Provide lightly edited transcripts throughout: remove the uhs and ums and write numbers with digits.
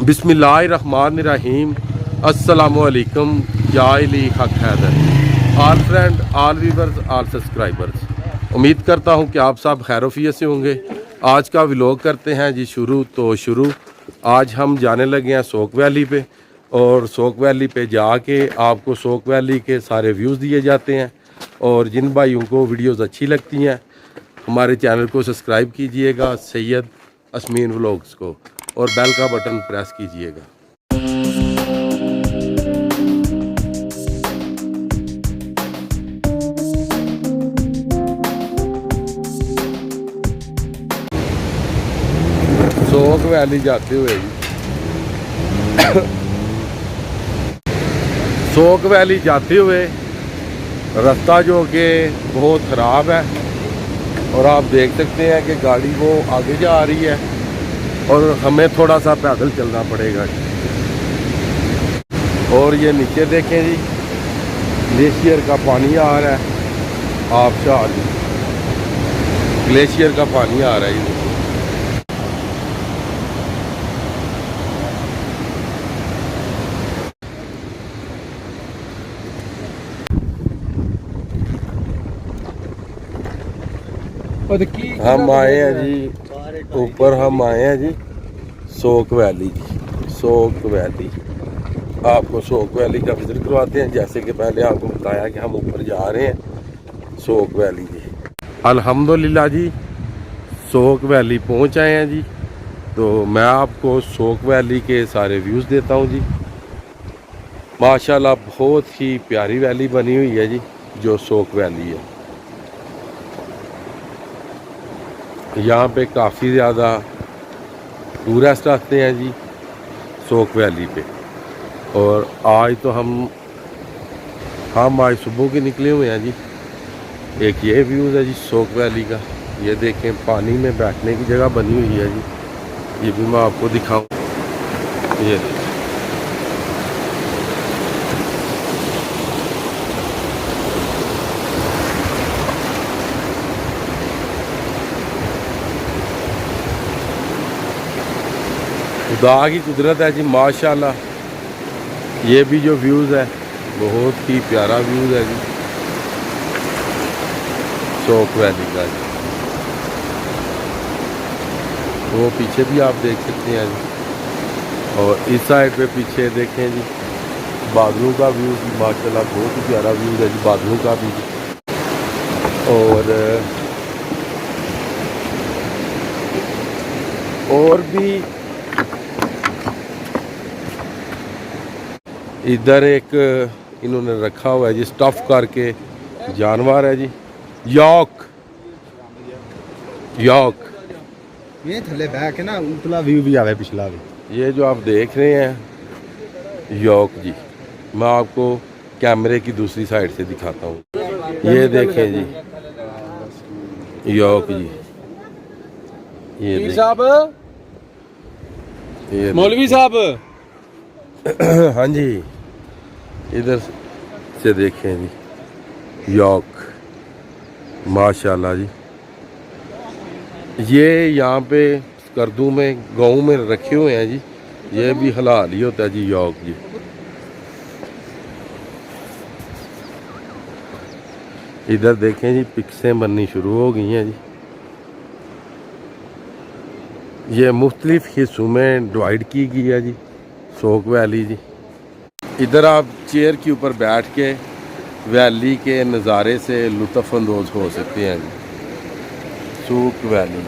बिस्मिल्लाहिर्रहमानिर्रहीम। अस्सलामुअलैकुम या अली हक हैदर। आल फ्रेंड, आल व्यूवर्स, आल सब्सक्राइबर्स, उम्मीद करता हूँ कि आप सब खैरोफियत से होंगे। आज का व्लॉग करते हैं जी शुरू। आज हम जाने लगे हैं सोक वैली पे, और सोक वैली पे जाके आपको सोक वैली के सारे व्यूज़ दिए जाते हैं। और जिन भाइयों को वीडियोज़ अच्छी लगती हैं हमारे चैनल को सब्सक्राइब कीजिएगा, सैयद असमीन व्लॉग्स को, और बेल का बटन प्रेस कीजिएगा। सोक वैली जाते हुए सोक वैली जाते हुए रास्ता जो कि बहुत ख़राब है, और आप देख सकते हैं कि गाड़ी वो आगे जा रही है और हमें थोड़ा सा पैदल चलना पड़ेगा। और ये नीचे देखें जी, ग्लेशियर का पानी आ रहा है। आबशार ग्लेशियर का पानी आ रहा है। हम आए हैं जी ऊपर, हम आए हैं जी सोक वैली जी। सोक वैली, आपको सोक वैली का विजिट करवाते हैं। जैसे कि पहले आपको बताया कि हम ऊपर जा रहे हैं सोक वैली जी। अल्हम्दुलिल्लाह जी सोक वैली पहुंच आए हैं जी। तो मैं आपको सोक वैली के सारे व्यूज़ देता हूं जी। माशाल्लाह बहुत ही प्यारी वैली बनी हुई है जी, जो सोक वैली है। यहाँ पे काफ़ी ज़्यादा टूरिस्ट आते हैं जी सोक वैली पे। और आज तो हम आज सुबह के निकले हुए हैं जी। एक ये व्यूज़ है जी सोक वैली का। ये देखें, पानी में बैठने की जगह बनी हुई है जी। ये भी मैं आपको दिखाऊं। ये देखें, खुदा की कुदरत है जी माशाल्लाह। ये भी जो व्यूज़ है बहुत ही प्यारा व्यूज़ है जी सोक वैली का जी। वो पीछे भी आप देख सकते हैं जी। और इस साइड पे पीछे देखें जी, बादलों का व्यू भी माशाल्लाह बहुत ही प्यारा व्यू है जी, बादलों का भी। और भी इधर एक इन्होंने रखा हुआ है जी स्टफ करके जानवर है जी, यॉक। ये थले बैक है ना, उतला व्यू भी आवे पिछला भी। ये जो आप देख रहे हैं यॉक जी, मैं आपको कैमरे की दूसरी साइड से दिखाता हूँ। ये देखें जी यॉक जी। ये साहब, ये मौलवी साहब, हाँ जी, इधर से देखें जी यॉक माशाल्लाह जी। ये यहाँ पे स्कर्दू में गाँव में रखे हुए हैं जी। ये भी हलाल ही होता है जी यॉक जी। इधर देखें जी पिक्सें बननी शुरू हो गई हैं जी। ये मुख्तलिफ हिस्सों में डिवाइड की गई है जी सोक वैली जी। इधर आप चेयर के ऊपर बैठ के वैली के नज़ारे से लुत्फ़ अंदोज़ हो सकते हैं जी सोक वैली।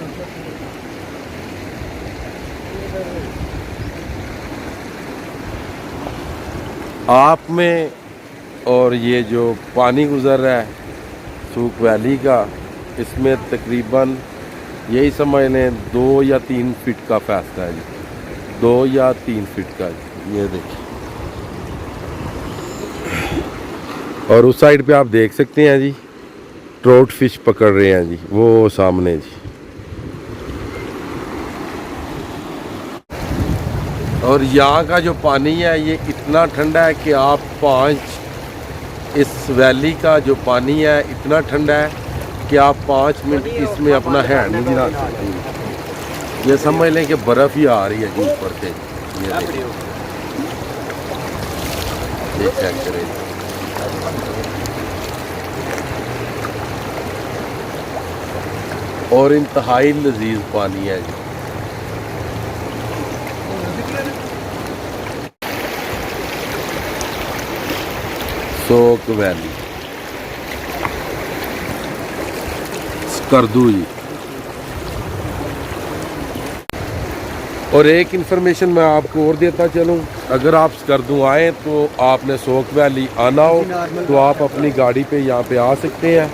आप में और ये जो पानी गुज़र रहा है सोक वैली का, इसमें तकरीबन यही समझ लें 2 या 3 फीट का फासला है जी। 2 या 3 फीट का जी। ये देखिए, और उस साइड पे आप देख सकते हैं जी ट्रोट फिश पकड़ रहे हैं जी, वो सामने जी। और यहाँ का जो पानी है ये इतना ठंडा है कि आप इस वैली का जो पानी है इतना ठंडा है कि आप 5 मिनट इसमें अपना हैंड नहीं गिरा सकते। ये समझ लें कि बर्फ़ ही आ रही है जी ऊपर से। ये चेक करें, और इंतहाई लजीज पानी है जी। सोक वैली स्कर्दू जी। और एक इन्फॉर्मेशन मैं आपको और देता चलूँ, अगर आप स्कर्दू आएँ तो आपने सोक वैली आना हो तो आप अपनी गाड़ी पे यहाँ पे आ सकते हैं।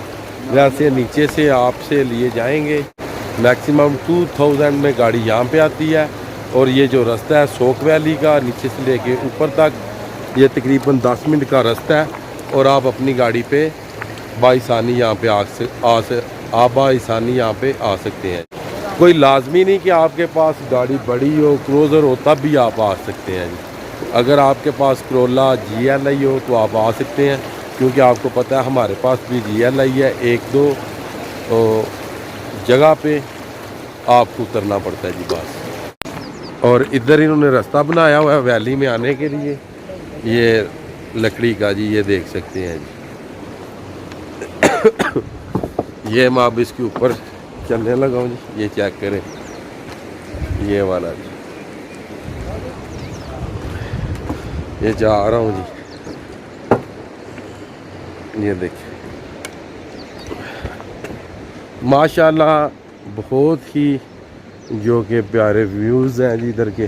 वैसे नीचे से आपसे लिए जाएंगे, मैक्सिमम 2000 में गाड़ी यहाँ पे आती है। और ये जो रास्ता है सोक वैली का नीचे से लेके ऊपर तक, ये तकरीबन 10 मिनट का रास्ता है। और आप अपनी गाड़ी पे बाइसानी यहाँ पे आप बाइसानी यहाँ पे आ सकते हैं। कोई लाजमी नहीं कि आपके पास गाड़ी बड़ी हो, क्रूज़र हो, तब भी आप आ सकते हैं जी। अगर आपके पास Corolla GLI हो तो आप आ सकते हैं, क्योंकि आपको पता है हमारे पास भी GLI है। 1-2 जगह पे आपको उतरना पड़ता है जी बस। और इधर इन्होंने रास्ता बनाया हुआ है वैली में आने के लिए, ये लकड़ी का जी, ये देख सकते हैं जी। ये मैं अब इसके ऊपर चलने लगा हूँ जी, ये चेक करें, ये वाला जी, ये जा रहा हूँ जी। ये देखिए माशाल्लाह बहुत ही जो कि प्यारे व्यूज़ हैं जी इधर के।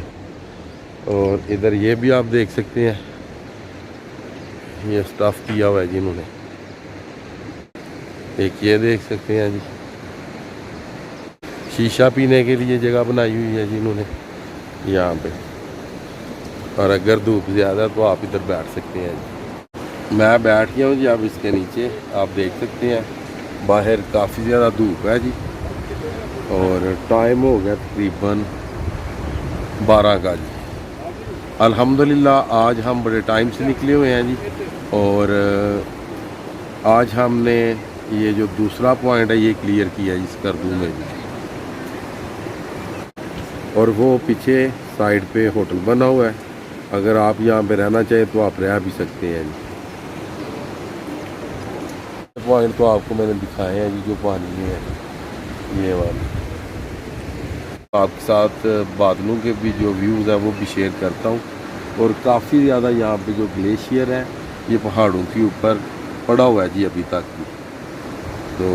और इधर ये भी आप देख सकते हैं, ये स्टफ़ किया हुआ है जी इन्होंने। एक ये देख सकते हैं जी, शीशा पीने के लिए जगह बनाई हुई है जी इन्होंने यहाँ पे। और अगर धूप ज़्यादा तो आप इधर बैठ सकते हैं जी। मैं बैठ गया हूँ जी अब इसके नीचे, आप देख सकते हैं बाहर काफ़ी ज़्यादा धूप है जी। और टाइम हो गया तकरीबन 12 का जी। अल्हम्दुलिल्लाह आज हम बड़े टाइम से निकले हुए हैं जी। और आज हमने ये जो दूसरा पॉइंट है ये क्लियर किया जी स्कर्दू में जी। और वो पीछे साइड पे होटल बना हुआ है, अगर आप यहाँ पे रहना चाहें तो आप रह भी सकते हैं जी। पॉइंट तो आपको मैंने दिखाए हैं जी जो पानी में है, ये वाला। आपके साथ बादलों के भी जो व्यूज़ हैं वो भी शेयर करता हूँ। और काफ़ी ज़्यादा यहाँ पे जो ग्लेशियर है ये पहाड़ों के ऊपर पड़ा हुआ है जी अभी तक भी। तो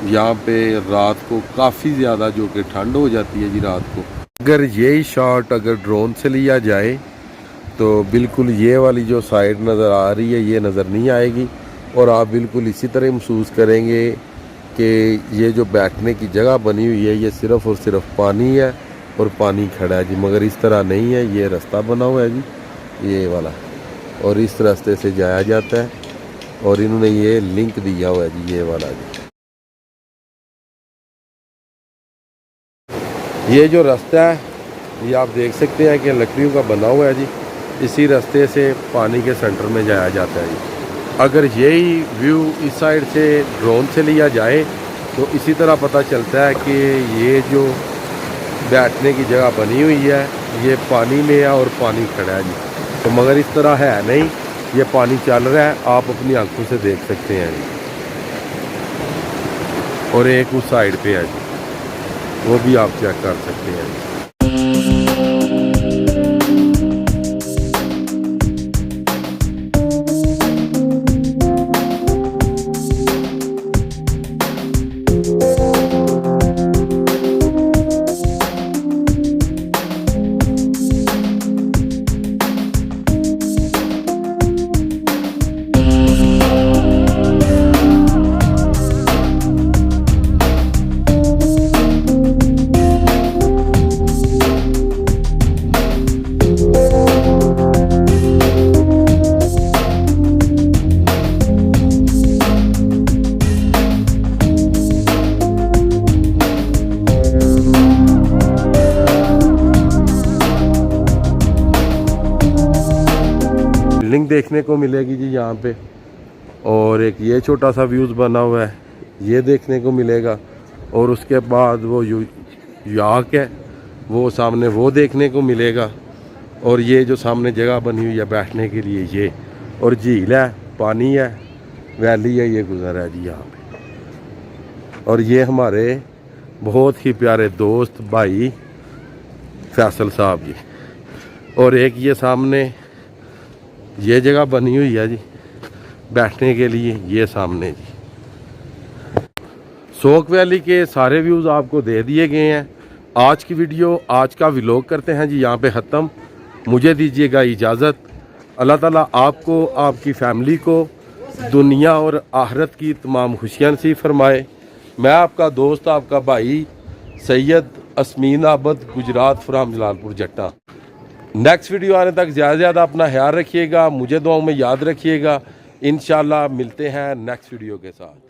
यहाँ पे रात को काफ़ी ज़्यादा जो कि ठंड हो जाती है जी रात को। अगर यही शॉट अगर ड्रोन से लिया जाए तो बिल्कुल ये वाली जो साइड नज़र आ रही है ये नज़र नहीं आएगी। और आप बिल्कुल इसी तरह महसूस करेंगे कि ये जो बैठने की जगह बनी हुई है ये सिर्फ़ और सिर्फ पानी है और पानी खड़ा है जी। मगर इस तरह नहीं है, ये रास्ता बना हुआ है जी ये वाला, और इस रास्ते से जाया जाता है। और इन्होंने ये लिंक दिया हुआ है जी ये वाला जी। ये जो रास्ता है ये आप देख सकते हैं कि लकड़ियों का बना हुआ है जी। इसी रास्ते से पानी के सेंटर में जाया जाता है जी। अगर यही व्यू इस साइड से ड्रोन से लिया जाए तो इसी तरह पता चलता है कि ये जो बैठने की जगह बनी हुई है ये पानी में है और पानी खड़ा है जी। तो मगर इस तरह है नहीं, ये पानी चल रहा है, आप अपनी आंखों से देख सकते हैं जी। और एक उस साइड पे है जी, वो भी आप चेक कर सकते हैं जी। बिल्डिंग देखने को मिलेगी जी यहाँ पे। और एक ये छोटा सा व्यूज़ बना हुआ है ये देखने को मिलेगा। और उसके बाद वो याक है वो सामने वो देखने को मिलेगा। और ये जो सामने जगह बनी हुई है बैठने के लिए ये, और झील है, पानी है, वैली है, ये गुजर है जी यहाँ पे। और ये हमारे बहुत ही प्यारे दोस्त भाई फैसल साहब जी। और एक ये सामने ये जगह बनी हुई है जी बैठने के लिए, ये सामने जी। सोक वैली के सारे व्यूज़ आपको दे दिए गए हैं। आज की वीडियो, आज का व्लॉग करते हैं जी यहाँ पे ख़त्म। मुझे दीजिएगा इजाज़त। अल्लाह ताला आपको, आपकी फ़ैमिली को दुनिया और आखिरत की तमाम खुशियाँ नसीब फरमाए। मैं आपका दोस्त, आपका भाई सैयद असमीन आबद, गुजरात फ्राम जलालपुर जट्टा। नेक्स्ट वीडियो आने तक ज़्यादा से ज़्यादा अपना ख्याल रखिएगा, मुझे दुआओं में याद रखिएगा। इंशाल्लाह मिलते हैं नेक्स्ट वीडियो के साथ।